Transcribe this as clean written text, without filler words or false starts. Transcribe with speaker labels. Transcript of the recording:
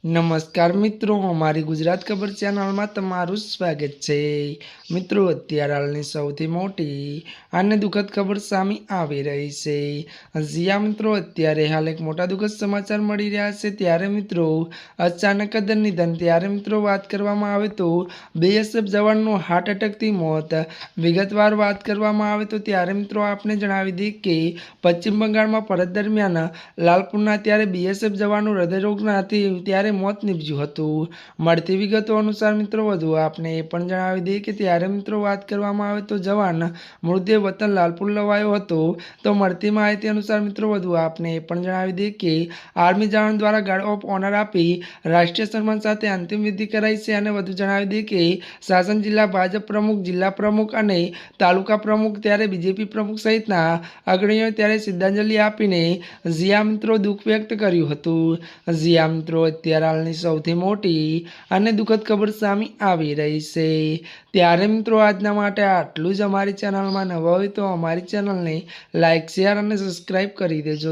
Speaker 1: નમસ્કાર મિત્રો, અમારી ગુજરાત ખબર ચેનલમાં તમારું સ્વાગત છે। મિત્રો, અત્યારે હાલની સૌથી મોટી અને દુઃખદ ખબર સામે આવી રહી છે। જ્યાં મિત્રો અત્યારે હાલ એક મોટા દુઃખદ સમાચાર મળી રહ્યા છે। ત્યારે મિત્રો અચાનક જ નિધન। ત્યારે મિત્રો વાત કરવામાં આવે તો બીએસએફ જવાનનું હાર્ટ એટેકથી મોત। વિગતવાર વાત કરવામાં આવે તો ત્યારે મિત્રો આપને જણાવી દઈએ કે પશ્ચિમ બંગાળમાં ફરજ દરમિયાન લાલપુરના ત્યારે બીએસએફ જવાનનું હૃદયરોગનાથી ત્યારે મોત નીપજ્યું હતું। મળતી વિગતો અનુસાર મિત્રો વધુ આપને એ પણ જણાવી દઈએ કે ત્યારે મિત્રો વાત કરવામાં આવે તો જવાન મૃતદેહ વતન લાલપુર લવાયો હતો। તો મળતી માહિતી અનુસાર મિત્રો વધુ આપને એ પણ જણાવી દઈએ કે આર્મી જવાન દ્વારા ગાર્ડ ઓફ ઓનર આપી રાષ્ટ્રીય સન્માન સાથે અંતિમ વિધિ કરાઈ છે। અને વધુ જણાવી દઈએ કે શાસન જિલ્લા ભાજપ પ્રમુખ, જિલ્લા પ્રમુખ અને તાલુકા પ્રમુખ ત્યારે બીજેપી પ્રમુખ સહિતના અગ્રણીઓ ત્યારે શ્રદ્ધાંજલિ આપીને જ્યાં મિત્રો દુઃખ વ્યક્ત કર્યું હતું। જ્યાં મિત્રો અત્યારે હાલની સૌથી મોટી અને દુઃખદ ખબર સામે આવી રહી છે। ત્યારે મિત્રો આજના માટે આટલું જ। અમારી ચેનલમાં નવા હોય તો અમારી ચેનલને લાઇક, શેર અને સબસ્ક્રાઈબ કરી દેજો।